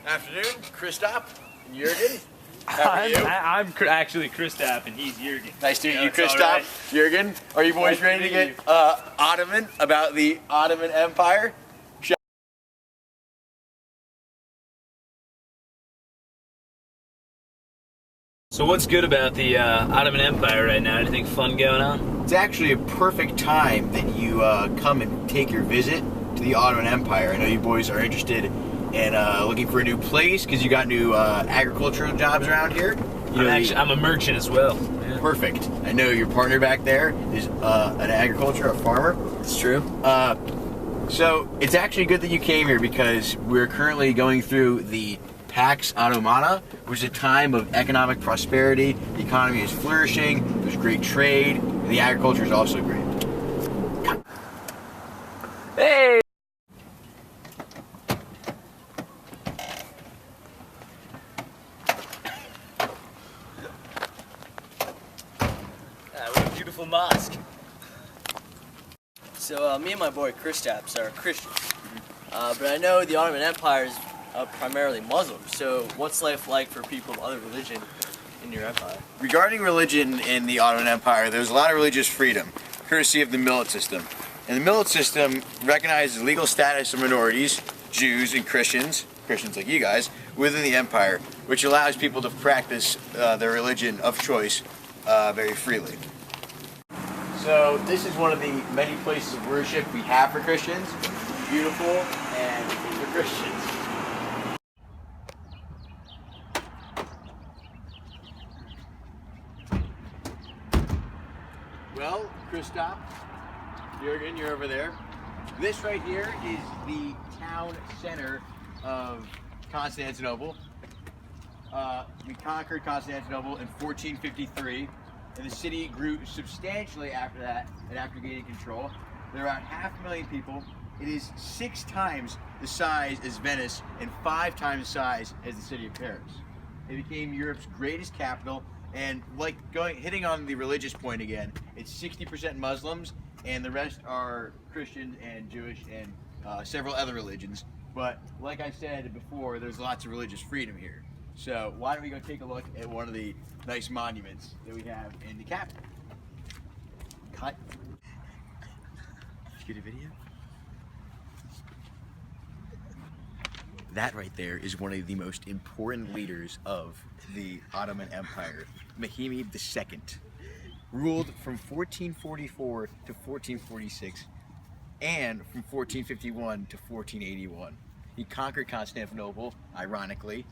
Afternoon, Christoph and Jürgen. How are you? I'm actually Christoph and he's Jürgen. Nice to meet you, It's all Christoph. right. Jürgen, are you boys Nice to ready to meet get Ottoman about the Ottoman Empire? So what's good about the Ottoman Empire right now? Anything fun going on? It's actually a perfect time that you come and take your visit to the Ottoman Empire. I know you boys are interested in looking for a new place because you got new agricultural jobs around here. I'm a merchant as well. Yeah. Perfect. I know your partner back there is an agriculture, a farmer. It's true. So it's actually good that you came here because we're currently going through the Pax Ottomana, which is a time of economic prosperity. The economy is flourishing, there's great trade, and the agriculture is also great. Hey! What a beautiful mosque. So me and my boy Kristaps are Christians, but I know the Ottoman Empire is primarily Muslim. So what's life like for people of other religion in your empire? Regarding religion in the Ottoman Empire, there's a lot of religious freedom, courtesy of the millet system. And the millet system recognizes the legal status of minorities, Jews and Christians like you guys, within the empire, which allows people to practice their religion of choice very freely. So this is one of the many places of worship we have for Christians. It's beautiful and for Christians. Well, Christoph, Jürgen, you're over there. This right here is the town center of Constantinople. We conquered Constantinople in 1453, and the city grew substantially after that, and after gaining control. There are about 500,000 people. It is 6 times the size as Venice and 5 times the size as the city of Paris. It became Europe's greatest capital. And like hitting on the religious point again, it's 60% Muslims, and the rest are Christian and Jewish and several other religions. But like I said before, there's lots of religious freedom here. So why don't we go take a look at one of the nice monuments that we have in the capital? Cut. Did you get a video? That right there is one of the most important leaders of the Ottoman Empire, Mehmed II, ruled from 1444 to 1446 and from 1451 to 1481. He conquered Constantinople, ironically.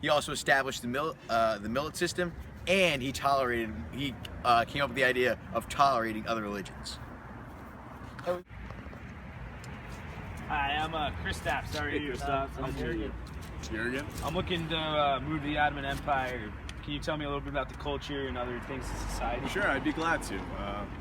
He also established the millet system, and he came up with the idea of tolerating other religions. Hi, I'm Christoph. Sorry, Christoph. I'm Jürgen. Jürgen? I'm looking to move to the Ottoman Empire. Can you tell me a little bit about the culture and other things in society? Sure, I'd be glad to.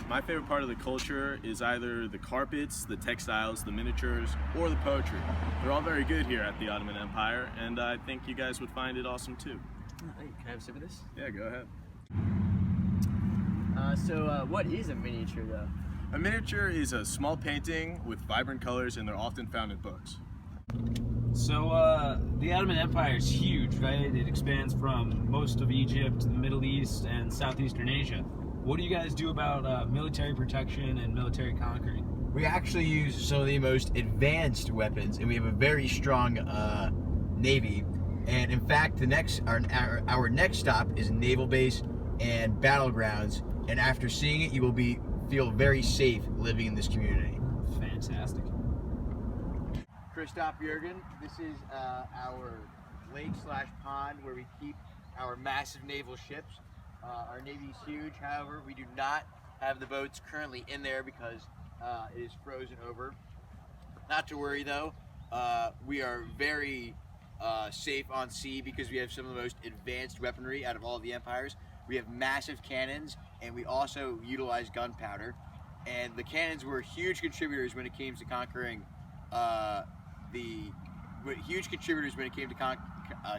My favorite part of the culture is either the carpets, the textiles, the miniatures, or the poetry. They're all very good here at the Ottoman Empire, and I think you guys would find it awesome too. Can I have a sip of this? Yeah, go ahead. So what is a miniature though? A miniature is a small painting with vibrant colors, and they're often found in books. So the Ottoman Empire is huge, right? It expands from most of Egypt, the Middle East, and Southeastern Asia. What do you guys do about military protection and military conquering? We actually use some of the most advanced weapons, and we have a very strong navy. And in fact, our next stop is a naval base and battlegrounds. And after seeing it, you will feel very safe living in this community. Fantastic. Christoph, Jürgen, this is our lake/pond where we keep our massive naval ships. Our Navy is huge, however, we do not have the boats currently in there because it is frozen over. Not to worry though, we are very safe on sea because we have some of the most advanced weaponry out of all of the empires. We have massive cannons, and we also utilize gunpowder. And the cannons were huge contributors when it came to conquering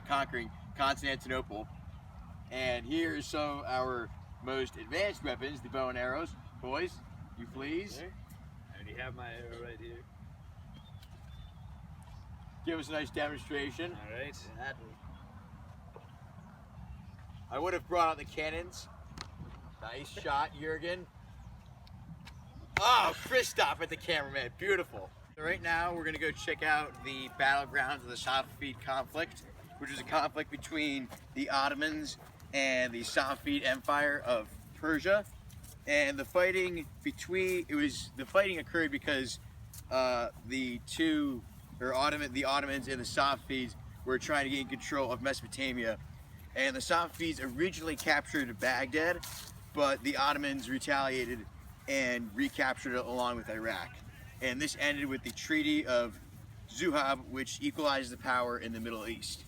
conquering Constantinople. And here is some of our most advanced weapons, the bow and arrows. Boys, you please. I already have my arrow right here. give us a nice demonstration. All right. Gladly. I would have brought out the cannons. Nice shot, Jurgen. Oh, Christoph at the cameraman. Beautiful. So right now, we're going to go check out the battlegrounds of the Safavid conflict, which was a conflict between the Ottomans and the Safavid Empire of Persia. And the fighting occurred because the Ottomans and the Safavids were trying to gain control of Mesopotamia. And the Safavids originally captured Baghdad, but the Ottomans retaliated and recaptured it along with Iraq. And this ended with the Treaty of Zuhab, which equalized the power in the Middle East.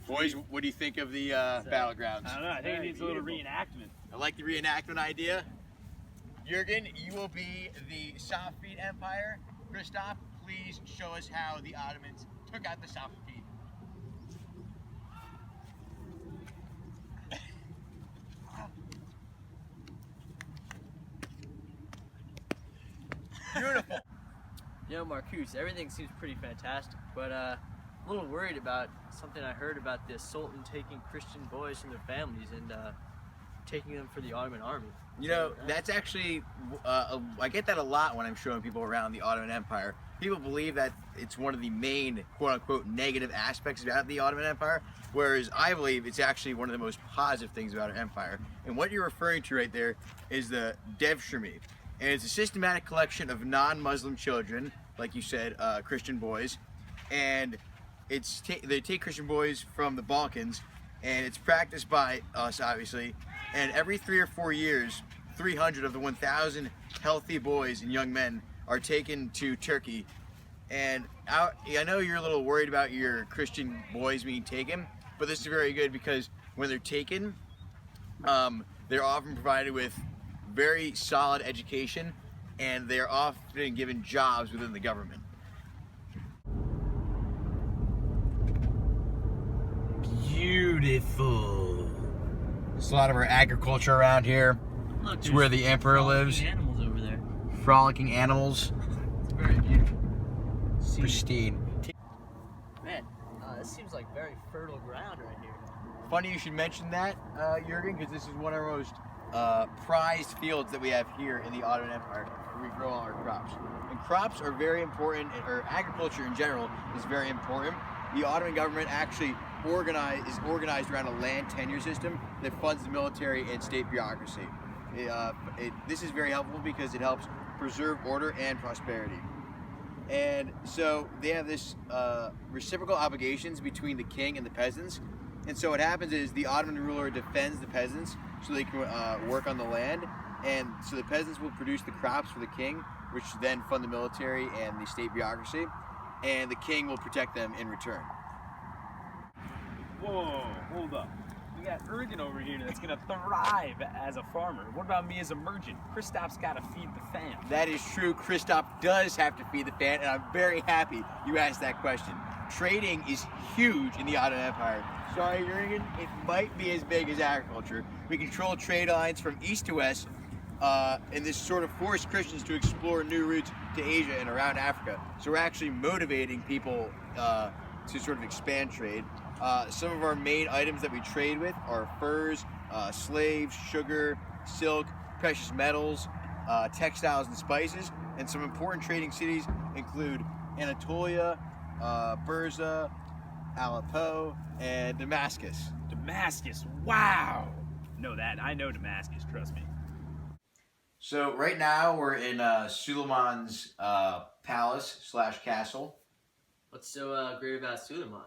Boys, what do you think of the battlegrounds? I don't know. I think it needs a little reenactment. I like the reenactment idea. Jurgen, you will be the Safavid Empire. Christoph, please show us how the Ottomans took out the Safavid. Beautiful. You know, Marcus, everything seems pretty fantastic, but a little worried about something I heard about the Sultan taking Christian boys from their families and taking them for the Ottoman army. You know, that's actually, I get that a lot when I'm showing people around the Ottoman Empire. People believe that it's one of the main, quote-unquote, negative aspects about the Ottoman Empire, whereas I believe it's actually one of the most positive things about our empire. And what you're referring to right there is the Devshirme. And it's a systematic collection of non-Muslim children, like you said, Christian boys. And they take Christian boys from the Balkans, and it's practiced by us, obviously. And every 3 or 4 years, 300 of the 1,000 healthy boys and young men are taken to Turkey. And I know you're a little worried about your Christian boys being taken, but this is very good because when they're taken, they're often provided with very solid education, and they're often given jobs within the government. Beautiful. There's a lot of our agriculture around here. Look, It's where the emperor lives. Animals over there. Frolicking animals. It's very beautiful. Pristine. Man, this seems like very fertile ground right here. Funny you should mention that, Jurgen, because this is one of our most prized fields that we have here in the Ottoman Empire, where we grow all our crops. And crops are very important, or agriculture in general is very important. The Ottoman government actually is organized around a land tenure system that funds the military and state bureaucracy. This is very helpful because it helps preserve order and prosperity. And so they have this reciprocal obligations between the king and the peasants. And so what happens is the Ottoman ruler defends the peasants so they can work on the land. And so the peasants will produce the crops for the king, which then fund the military and the state bureaucracy. And the king will protect them in return. Whoa, hold up. We got Ergen over here that's gonna thrive as a farmer. What about me as a merchant? Christoph's gotta feed the fam. That is true. Christoph does have to feed the fan, and I'm very happy you asked that question. Trading is huge in the Ottoman Empire. Sorry, Jurgen, it might be as big as agriculture. We control trade lines from east to west, and this sort of forced Christians to explore new routes to Asia and around Africa. So we're actually motivating people to sort of expand trade. Some of our main items that we trade with are furs, slaves, sugar, silk, precious metals, textiles, and spices. And some important trading cities include Anatolia, Bursa, Aleppo, and Damascus. Damascus, wow! I know Damascus, trust me. So right now we're in Suleiman's palace/castle. What's so great about Suleiman?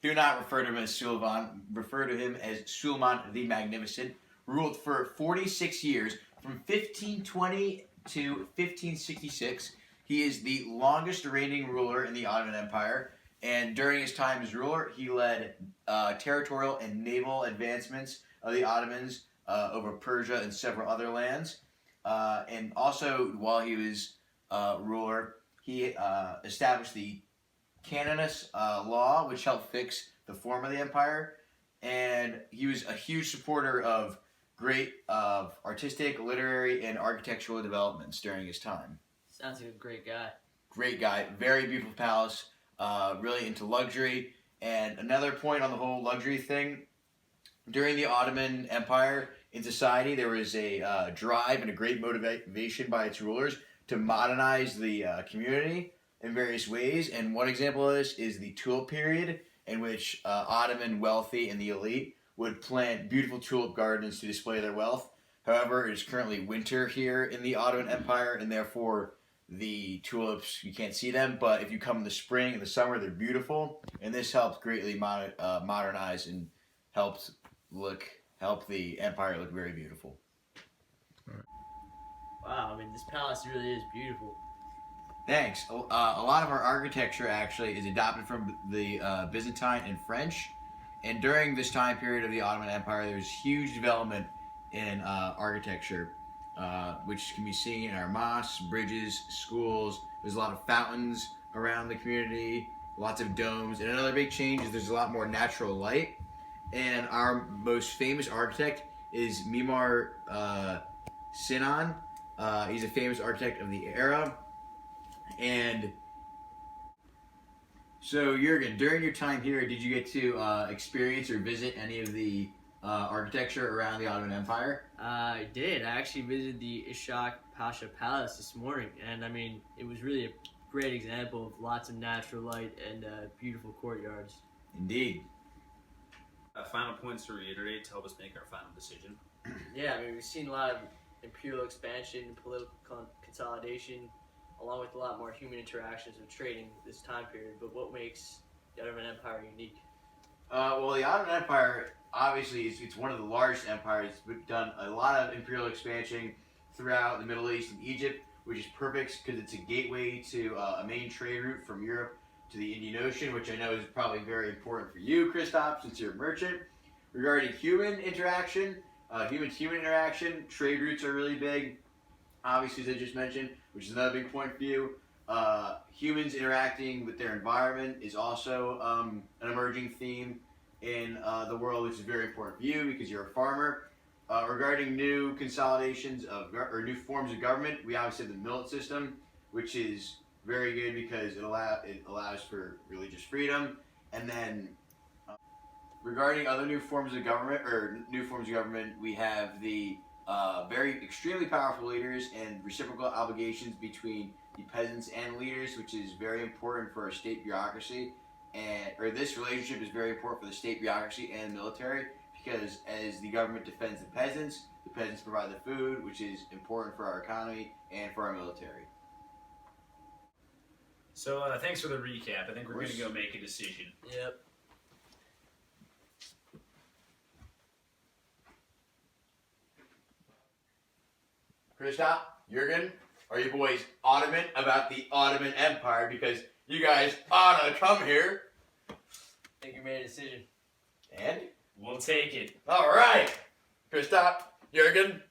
Do not refer to him as Suleiman. Refer to him as Suleiman the Magnificent. Ruled for 46 years, from 1520 to 1566. He is the longest reigning ruler in the Ottoman Empire. And during his time as ruler, he led territorial and naval advancements of the Ottomans over Persia and several other lands. And also, while he was ruler, he established the Canonist law, which helped fix the form of the empire. And he was a huge supporter of great artistic, literary, and architectural developments during his time. Sounds like a great guy. Great guy. Very beautiful palace. really into luxury. And another point on the whole luxury thing, during the Ottoman Empire in society, there was a drive and a great motivation by its rulers to modernize the community in various ways. And one example of this is the tulip period, in which Ottoman wealthy and the elite would plant beautiful tulip gardens to display their wealth. However, it is currently winter here in the Ottoman Empire, and therefore the tulips, you can't see them, but if you come in the spring and the summer, they're beautiful. And this helped greatly modernize and help the empire look very beautiful. Wow, I mean, this palace really is beautiful. Thanks. A lot of our architecture actually is adopted from the Byzantine and French. And during this time period of the Ottoman Empire, there was huge development in architecture, which can be seen in our mosques, bridges, schools. There's a lot of fountains around the community, lots of domes. And another big change is there's a lot more natural light. And our most famous architect is Mimar Sinan. He's a famous architect of the era. And so, Jurgen, during your time here, did you get to experience or visit any of the architecture around the Ottoman Empire? I did. I actually visited the Ishak Pasha Palace this morning, and I mean, it was really a great example of lots of natural light and beautiful courtyards. Indeed. Final points to reiterate to help us make our final decision. Yeah, I mean, we've seen a lot of imperial expansion, political consolidation, along with a lot more human interactions with trading this time period. But what makes the Ottoman Empire unique? Well, the Ottoman Empire, obviously, it's one of the largest empires. It's done a lot of imperial expansion throughout the Middle East and Egypt, which is perfect because it's a gateway to a main trade route from Europe to the Indian Ocean, which I know is probably very important for you, Christoph, since you're a merchant. Regarding human interaction, human-to-human interaction, trade routes are really big, obviously, as I just mentioned, which is another big point for you. Humans interacting with their environment is also an emerging theme in the world, which is very important for you because you're a farmer. Regarding new consolidations or new forms of government, we obviously have the millet system, which is very good because it allows for religious freedom. And then regarding other new forms of government, we have the very extremely powerful leaders and reciprocal obligations between the peasants and leaders, which is very important for our state bureaucracy. This relationship is very important for the state bureaucracy and the military because as the government defends the peasants provide the food, which is important for our economy and for our military. So thanks for the recap. I think we're going to go make a decision. Yep. Christoph, Jurgen, are you boys Ottoman about the Ottoman Empire? Because you guys ought to come here. I think you made a decision. And? We'll take it. All right. Christoph, Jurgen,